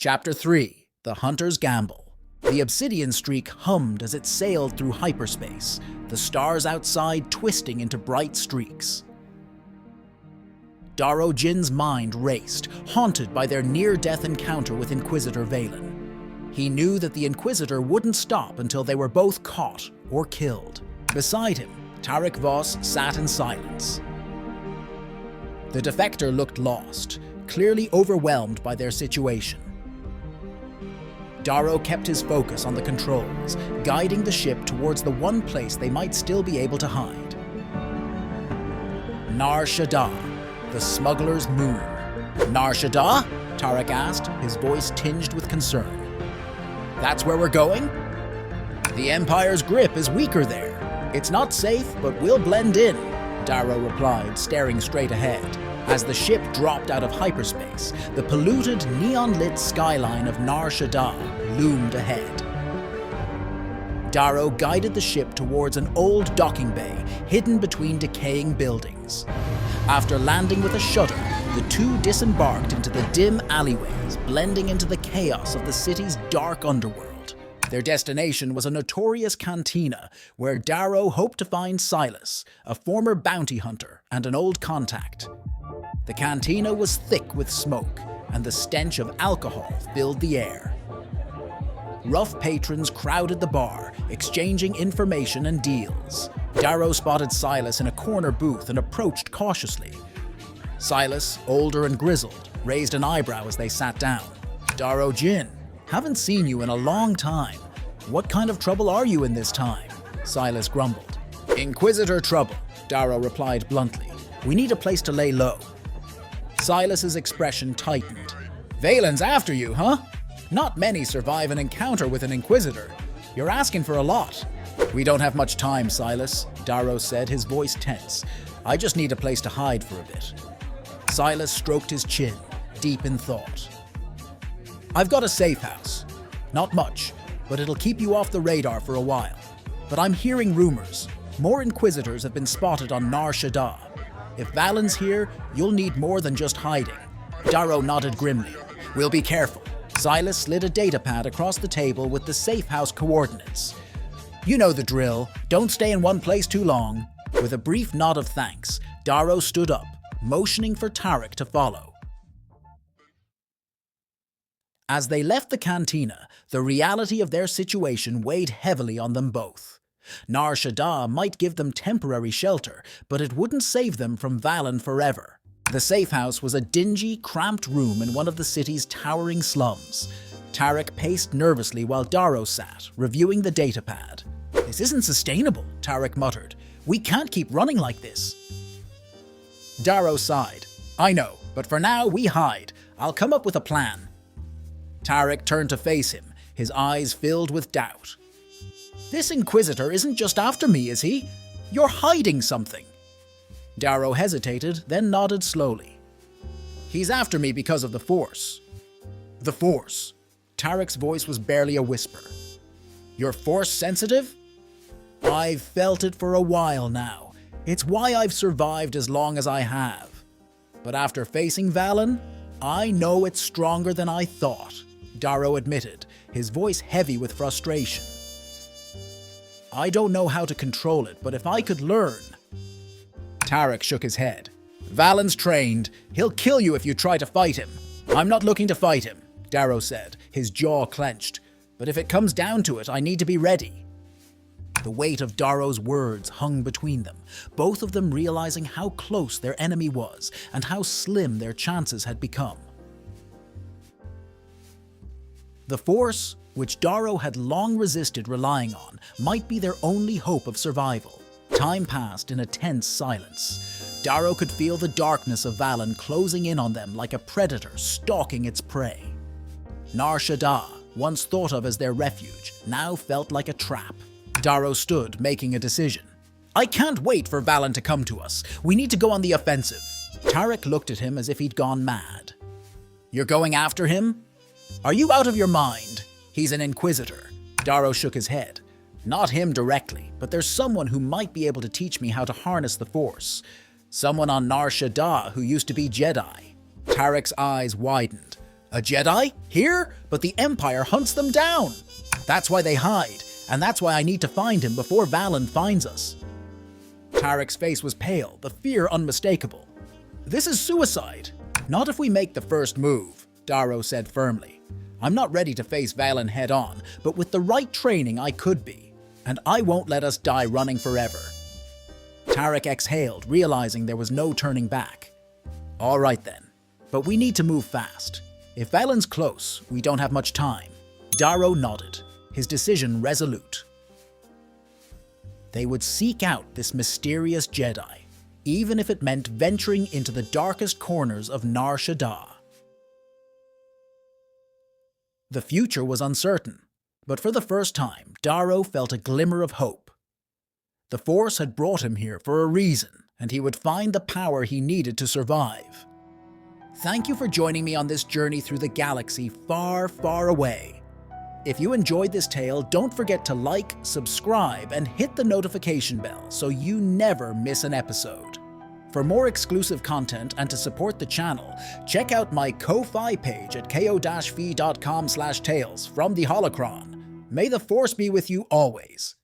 Chapter 3: The Hunter's Gamble. The obsidian streak hummed as it sailed through hyperspace, the stars outside twisting into bright streaks. Daro Jynn's mind raced, haunted by their near-death encounter with Inquisitor Valen. He knew that the Inquisitor wouldn't stop until they were both caught or killed. Beside him, Tarrik Voss sat in silence. The defector looked lost, clearly overwhelmed by their situation. Daro kept his focus on the controls, guiding the ship towards the one place they might still be able to hide. Nar Shaddaa, the smuggler's moon. Nar Shaddaa? Tarrik asked, his voice tinged with concern. That's where we're going? The Empire's grip is weaker there. It's not safe, but we'll blend in, Daro replied, staring straight ahead. As the ship dropped out of hyperspace, the polluted, neon-lit skyline of Nar Shaddaa loomed ahead. Daro guided the ship towards an old docking bay hidden between decaying buildings. After landing with a shudder, the two disembarked into the dim alleyways, blending into the chaos of the city's dark underworld. Their destination was a notorious cantina where Daro hoped to find Silas, a former bounty hunter and an old contact. The cantina was thick with smoke, and the stench of alcohol filled the air. Rough patrons crowded the bar, exchanging information and deals. Daro spotted Silas in a corner booth and approached cautiously. Silas, older and grizzled, raised an eyebrow as they sat down. Daro Jynn, haven't seen you in a long time. What kind of trouble are you in this time? Silas grumbled. Inquisitor trouble, Daro replied bluntly. We need a place to lay low. Silas's expression tightened. Valen's after you, huh? Not many survive an encounter with an Inquisitor. You're asking for a lot. We don't have much time, Silas, Daro said, his voice tense. I just need a place to hide for a bit. Silas stroked his chin, deep in thought. I've got a safe house. Not much, but it'll keep you off the radar for a while. But I'm hearing rumors. More Inquisitors have been spotted on Nar Shaddaa. If Valen's here, you'll need more than just hiding. Daro nodded grimly. We'll be careful. Silas slid a datapad across the table with the safe house coordinates. You know the drill. Don't stay in one place too long. With a brief nod of thanks, Daro stood up, motioning for Tarrik to follow. As they left the cantina, the reality of their situation weighed heavily on them both. Nar Shaddaa might give them temporary shelter, but it wouldn't save them from Valen forever. The safe house was a dingy, cramped room in one of the city's towering slums. Tarrik paced nervously while Daro sat, reviewing the datapad. This isn't sustainable, Tarrik muttered. We can't keep running like this. Daro sighed. I know, but for now we hide. I'll come up with a plan. Tarrik turned to face him, his eyes filled with doubt. This Inquisitor isn't just after me, is he? You're hiding something. Daro hesitated, then nodded slowly. He's after me because of the Force. The Force. Tarrik's voice was barely a whisper. You're Force sensitive? I've felt it for a while now. It's why I've survived as long as I have. But after facing Valen, I know it's stronger than I thought, Daro admitted, his voice heavy with frustration. I don't know how to control it, but if I could learn... Tarrik shook his head. Valen's trained. He'll kill you if you try to fight him. I'm not looking to fight him, Daro said, his jaw clenched. But if it comes down to it, I need to be ready. The weight of Daro's words hung between them, both of them realizing how close their enemy was and how slim their chances had become. The Force, which Daro had long resisted relying on, might be their only hope of survival. Time passed in a tense silence. Daro could feel the darkness of Valen closing in on them like a predator stalking its prey. Nar Shaddaa, once thought of as their refuge, now felt like a trap. Daro stood, making a decision. I can't wait for Valen to come to us. We need to go on the offensive. Tarrik looked at him as if he'd gone mad. You're going after him? Are you out of your mind? He's an Inquisitor. Daro shook his head. Not him directly, but there's someone who might be able to teach me how to harness the Force. Someone on Nar Shaddaa who used to be Jedi. Tarrik's eyes widened. A Jedi? Here? But the Empire hunts them down. That's why they hide, and that's why I need to find him before Valen finds us. Tarrik's face was pale, the fear unmistakable. This is suicide. Not if we make the first move, Daro said firmly. I'm not ready to face Valen head on, but with the right training I could be. And I won't let us die running forever. Tarrik exhaled, realizing there was no turning back. All right then, but we need to move fast. If Valen's close, we don't have much time. Daro nodded, his decision resolute. They would seek out this mysterious Jedi, even if it meant venturing into the darkest corners of Nar Shaddaa. The future was uncertain, but for the first time, Daro felt a glimmer of hope. The Force had brought him here for a reason, and he would find the power he needed to survive. Thank you for joining me on this journey through the galaxy far, far away. If you enjoyed this tale, don't forget to like, subscribe, and hit the notification bell so you never miss an episode. For more exclusive content and to support the channel, check out my Ko-Fi page at ko-fi.com/tales from the Holocron. May the Force be with you always.